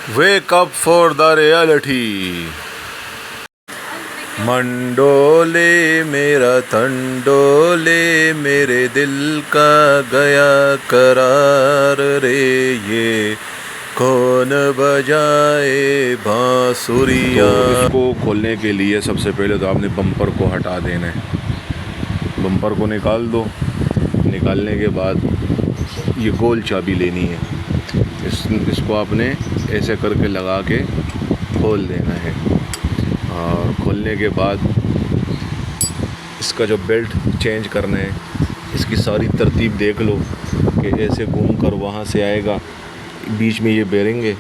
Wake up for the reality. मंडोले मेरा तंडोले मेरे दिल का गया करार रे, ये कौन बजाए बांसुरिया। तो इसको खोलने के लिए सबसे पहले तो आपने बम्पर को हटा देना है। बम्पर को निकाल दो। निकालने के बाद ये गोल चाबी लेनी है। इसको आपने ऐसे करके लगा के खोल देना है। और खोलने के बाद इसका जो बेल्ट चेंज करना है, इसकी सारी तरतीब देख लो कि ऐसे घूम कर वहाँ से आएगा। बीच में ये बेरिंग है,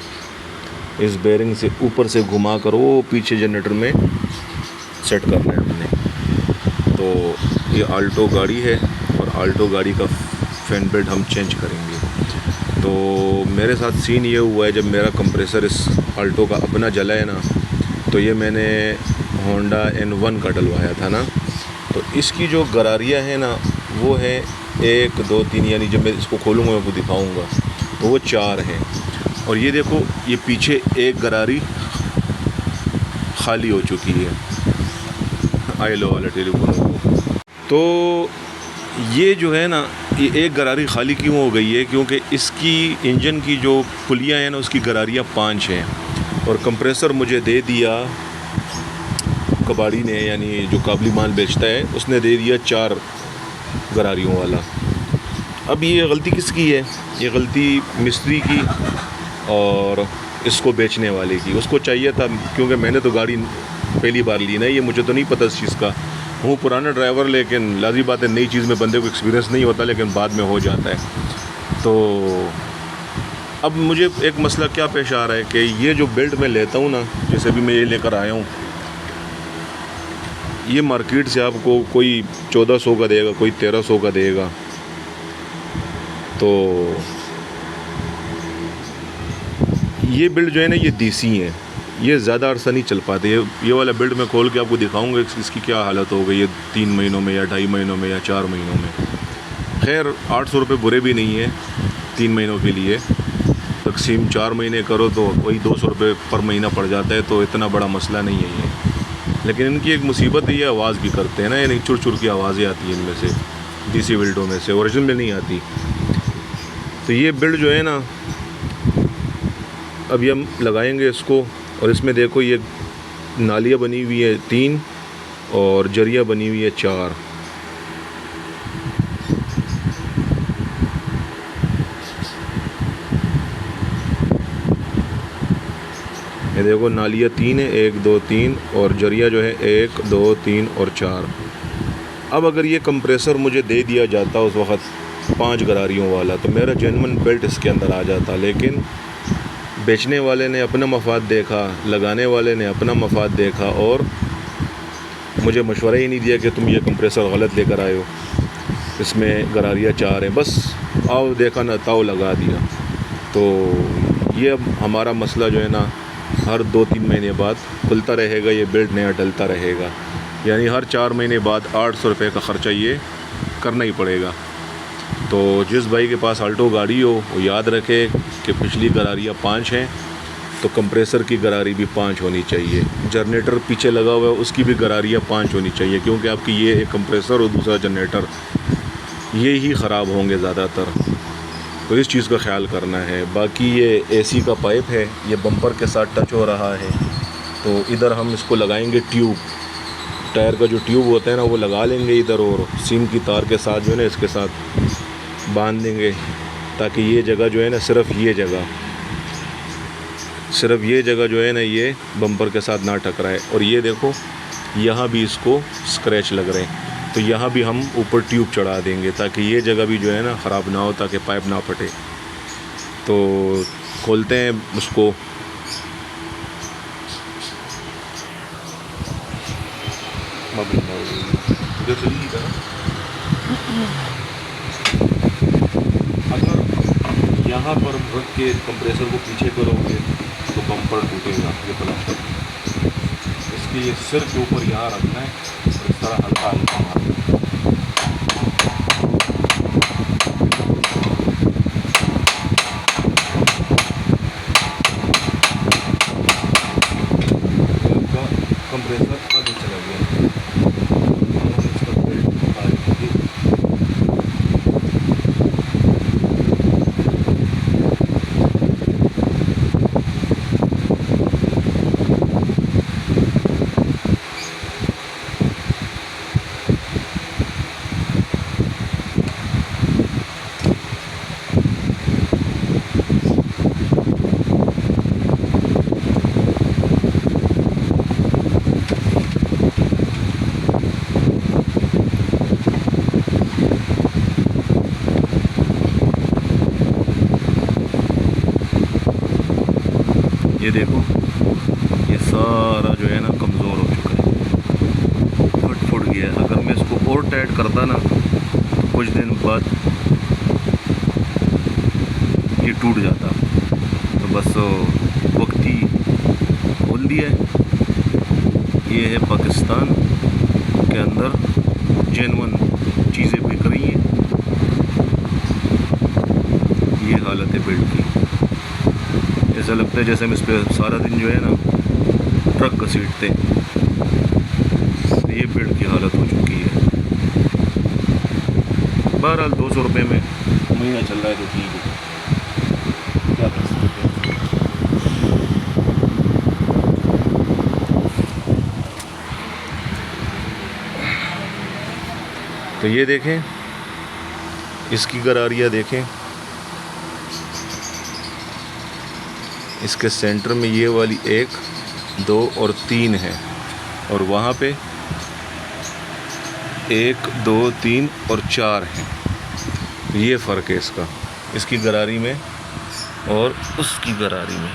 इस बेरिंग से ऊपर से घुमा कर वो पीछे जनरेटर में सेट करना है हमने। तो ये आल्टो गाड़ी है और आल्टो गाड़ी का फैन बेल्ट हम चेंज करेंगे। तो मेरे साथ सीन ये हुआ है, जब मेरा कंप्रेसर इस आल्टो का अपना जला है ना, तो ये मैंने होंडा N1 का डलवाया था ना, तो इसकी जो गरारियाँ हैं ना वो है 1 2 3, यानी जब मैं इसको खोलूँगा मैं आपको दिखाऊँगा तो वो 4 हैं। और ये देखो, ये पीछे एक गरारी खाली हो चुकी है आईलो वाला टेलीफोन को। तो ये जो है ना, ये एक गरारी खाली क्यों हो गई है, क्योंकि इसकी इंजन की जो पुलियाँ हैं ना उसकी गरारियाँ 5 हैं। और कंप्रेसर मुझे दे दिया कबाड़ी ने, यानी जो काबली माल बेचता है उसने दे दिया 4 गरारियों वाला। अब ये गलती किसकी है? ये गलती मिस्त्री की और इसको बेचने वाले की। उसको चाहिए था, क्योंकि मैंने तो गाड़ी पहली बार ली ना, ये मुझे तो नहीं पता इस चीज़ का। हूँ पुराना ड्राइवर, लेकिन लाज़मी बात है नई चीज़ में बंदे को एक्सपीरियंस नहीं होता, लेकिन बाद में हो जाता है। तो अब मुझे एक मसला क्या पेश आ रहा है कि ये जो बेल्ट मैं लेता हूँ ना, जैसे भी मैं ये लेकर आया हूँ, ये मार्केट से आपको कोई 1400 का देगा, कोई 1300 का देगा। तो ये बेल्ट जो है ना ये देसी है, ये ज़्यादा अरसा नहीं चल पाते। ये वाला बेल्ट मैं खोल के आपको दिखाऊंगा इसकी क्या हालत हो गई है 3 महीनों में या 2.5 महीनों में या 4 महीनों में। खैर 800 रुपये बुरे भी नहीं है 3 महीनों के लिए। तकसीम 4 महीने करो तो वही 200 रुपये पर महीना पड़ जाता है, तो इतना बड़ा मसला नहीं है ये। लेकिन इनकी एक मुसीबत ये आवाज़ भी करते हैं ना, यानी चुर चुर की आवाज़ें आती हैं इनमें से, देसी बेल्टों में से, ओरिजिनल में नहीं आती। तो ये बेल्ट जो है ना, अभी हम लगाएंगे इसको, और इसमें देखो ये नालियाँ बनी हुई है 3 और जरिया बनी हुई है 4। ये देखो नालियाँ 3 है, 1 2 3, और जरिया जो है 1 2 3 और 4। अब अगर ये कंप्रेसर मुझे दे दिया जाता उस वक़्त 5 गरारियों वाला, तो मेरा जेन्युइन बेल्ट इसके अंदर आ जाता। लेकिन बेचने वाले ने अपना मफाद देखा, लगाने वाले ने अपना मफाद देखा, और मुझे मशवरा ही नहीं दिया कि तुम ये कंप्रेसर गलत लेकर आए हो, इसमें गरारियाँ 4 हैं, बस आओ देखा ना ताओ लगा दिया। तो ये अब हमारा मसला जो है ना, हर 2-3 महीने बाद खुलता रहेगा, ये बेल्ट नया डलता रहेगा। यानी हर 4 महीने बाद 800 रुपये का ख़र्चा ये करना ही पड़ेगा। तो जिस भाई के पास आल्टो गाड़ी हो वो याद रखे कि पिछली गरारियाँ 5 हैं, तो कंप्रेसर की गरारी भी 5 होनी चाहिए। जनरेटर पीछे लगा हुआ है उसकी भी गरारियाँ 5 होनी चाहिए, क्योंकि आपकी ये एक कंप्रेसर और दूसरा जनरेटर ये ही ख़राब होंगे ज़्यादातर। तो इस चीज़ का ख्याल करना है। बाकी ये एसी का पाइप है, ये बम्पर के साथ टच हो रहा है, तो इधर हम इसको लगाएंगे ट्यूब, टायर का जो ट्यूब होता है ना वो लगा लेंगे इधर, और सीम की तार के साथ जो है ना इसके साथ बांध देंगे, ताकि ये जगह जो है ना, सिर्फ ये जगह जो है ना ये बम्पर के साथ ना टकराए। और ये देखो यहाँ भी इसको स्क्रैच लग रहे हैं, तो यहाँ भी हम ऊपर ट्यूब चढ़ा देंगे ताकि ये जगह भी जो है ना ख़राब ना हो, ताकि पाइप ना फटे। तो खोलते हैं उसको। अगर यहाँ पर रख के कंप्रेसर को पीछे करोगे तो बम्पर टूटेगा, ये प्लास्टिक। इसके ये सिर के ऊपर यहाँ रखना है और इस तरह हल्का हल्का मारना है। ये देखो, ये सारा जो है ना कमज़ोर हो चुका है, फट गया है। अगर मैं इसको और टाइट करता ना तो कुछ दिन बाद ये टूट जाता। तो बस वक्त ही खोल दिया है। ये है पाकिस्तान के अंदर जेन्युइन चीज़ें बिक रही हैं। ये हालत है बेल्ट की। ऐसा लगता है जैसे हम इस पर सारा दिन जो है ना ट्रक घसीटते हैं। ये बेल्ट की हालत हो चुकी है। बहरहाल 200 रुपये में महीना चल रहा है तो ठीक है, क्या कर सकते हैं। तो ये देखें, इसकी गरारियाँ देखें, इसके सेंटर में ये वाली 1, 2 और 3 है, और वहाँ पे 1, 2, 3 और 4 हैं। ये फ़र्क है इसका, इसकी गरारी में और उसकी गरारी में।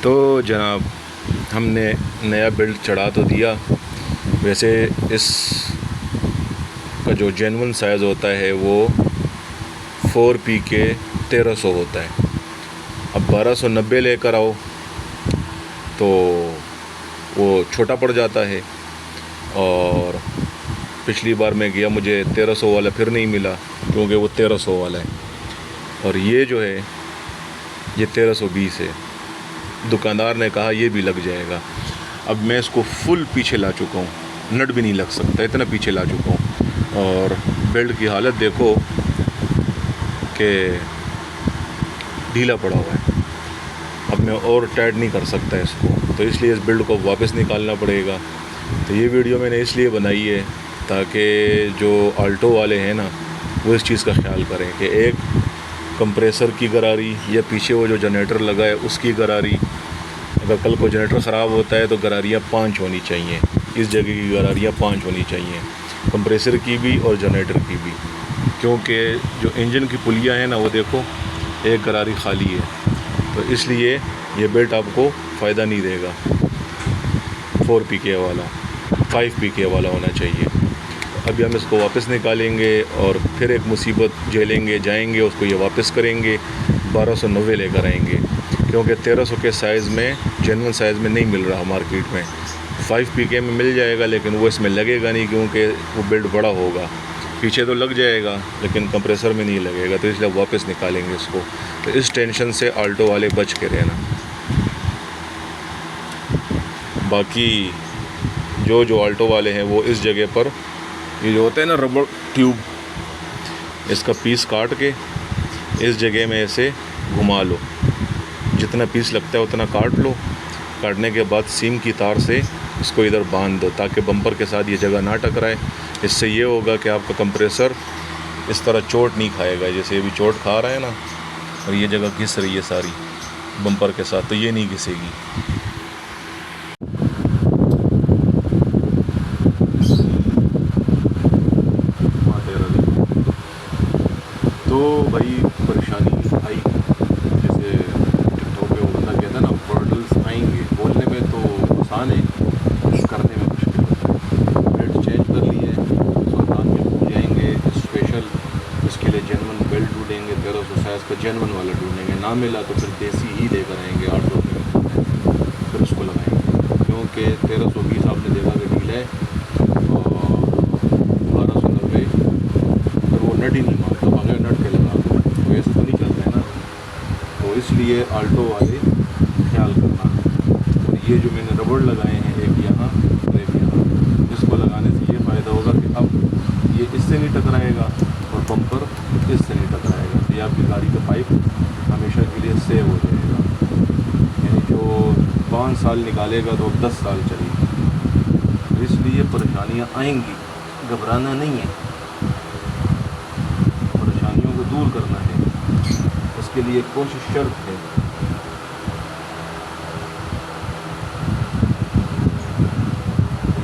तो जनाब, हमने नया बेल्ट चढ़ा तो दिया। वैसे इस का जो जेन्युइन साइज़ होता है वो 4P के 1300 होता है। अब 1290 लेकर आओ तो वो छोटा पड़ जाता है, और पिछली बार मैं गया, मुझे 1300 वाला फिर नहीं मिला क्योंकि वो 1300 वाला है, और ये जो है ये 1320 है। दुकानदार ने कहा ये भी लग जाएगा। अब मैं इसको फुल पीछे ला चुका हूँ, नट भी नहीं लग सकता, इतना पीछे ला चुका हूँ। और बेल्ट की हालत देखो कि ढीला पड़ा हुआ है। अब मैं और टाइट नहीं कर सकता इसको, तो इसलिए इस बेल्ट को वापस निकालना पड़ेगा। तो ये वीडियो मैंने इसलिए बनाई है ताकि जो आल्टो वाले हैं ना वो इस चीज़ का ख्याल करें कि एक कंप्रेसर की गरारी या पीछे वो जो जनरेटर लगा है उसकी गरारी, अगर कल को जनरेटर ख़राब होता है तो गरारियाँ 5 होनी चाहिए। इस जगह की गरारियाँ 5 होनी चाहिए, कंप्रेसर की भी और जनरेटर की भी, क्योंकि जो इंजन की पुलियाँ हैं ना वो देखो एक गरारी खाली है। तो इसलिए ये बेल्ट आपको फ़ायदा नहीं देगा। 4PK वाला 5PK वाला होना चाहिए। अभी हम इसको वापस निकालेंगे और फिर एक मुसीबत झेलेंगे, जाएंगे उसको ये वापस करेंगे, 1290 लेकर आएंगे, क्योंकि 1300 के साइज़ में जेन्युइन साइज़ में नहीं मिल रहा मार्केट में। 5PK में मिल जाएगा लेकिन वो इसमें लगेगा नहीं, क्योंकि वो बेल्ट बड़ा होगा। पीछे तो लग जाएगा लेकिन कंप्रेसर में नहीं लगेगा, तो इसलिए वापस निकालेंगे इसको। तो इस टेंशन से आल्टो वाले बच के रहना। बाकी जो आल्टो वाले हैं वो इस जगह पर ये जो होता है ना रबड़ ट्यूब, इसका पीस काट के इस जगह में ऐसे घुमा लो, जितना पीस लगता है उतना काट लो। काटने के बाद सीम की तार से इसको इधर बांध दो ताकि बम्पर के साथ ये जगह ना टकराए। इससे ये होगा कि आपका कंप्रेसर इस तरह चोट नहीं खाएगा, जैसे अभी चोट खा रहा है ना, और ये जगह घिस रही है सारी बम्पर के साथ, तो ये नहीं घिसेगी। तो भाई परेशानी आई, जैसे टिकटॉक पे वो बंदा कहता है ना, वर्डल्स आएंगे, बोलने में तो आसान है, करने में मुश्किल होता है। बेल्ट चेंज कर लिए, सुल्तान में भूल जाएंगे, स्पेशल इसके लिए जेनवन बेल्ट ढूंढेंगे, 1300 साइज़ का जेनवन वाला ढूंढेंगे, ना मिला तो फिर देसी ही लेकर आएंगे 800 रुपये में, फिर उसको लगाएंगे, क्योंकि 1320 आपने देखा कि डील है और 1290 फिर वो नट ही नहीं मारता, बगैर नट के लगा दो, तो ऐसे तो नहीं चलता है ना। तो इसलिए आल्टो वाले ख्याल करना। और ये जो मैंने रबड़ लगाए हैं, एक यहाँ और एक यहाँ, इसको लगाने से ये फ़ायदा होगा कि अब ये इससे नहीं टकराएगा और बम्पर इससे नहीं टकराएगा, तो ये आपकी गाड़ी का पाइप हमेशा के लिए सेव हो जाएगा। यानी जो 5 साल निकालेगा तो अब 10 साल चलेगी। इसलिए परेशानियाँ आएंगी, घबराना नहीं है, परेशानियों को दूर करना है, उसके लिए कोशिश शर्त है।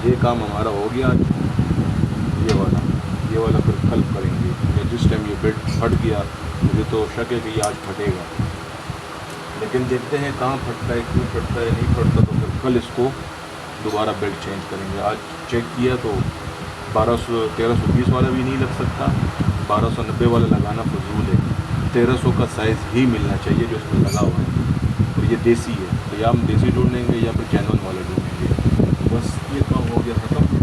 ये काम हमारा हो गया आज, ये वाला फिर कल करेंगे, या जिस टाइम ये बेल्ट फट गया, मुझे तो शक है कि ये आज फटेगा, लेकिन देखते हैं कहाँ फटता है, क्यों फटता है, नहीं फटता तो फिर कल इसको दोबारा बेल्ट चेंज करेंगे। आज चेक किया तो 1320 वाला भी नहीं लग सकता, 1290 वाला लगाना फजूल है, 1300 का साइज़ ही मिलना चाहिए जो इसमें लगा हुआ है, और ये देसी है, तो या हम देसी ढूंढेंगे या फिर जेनवन वाला ढूंढेंगे। बस ये काम हो गया ख़त्म।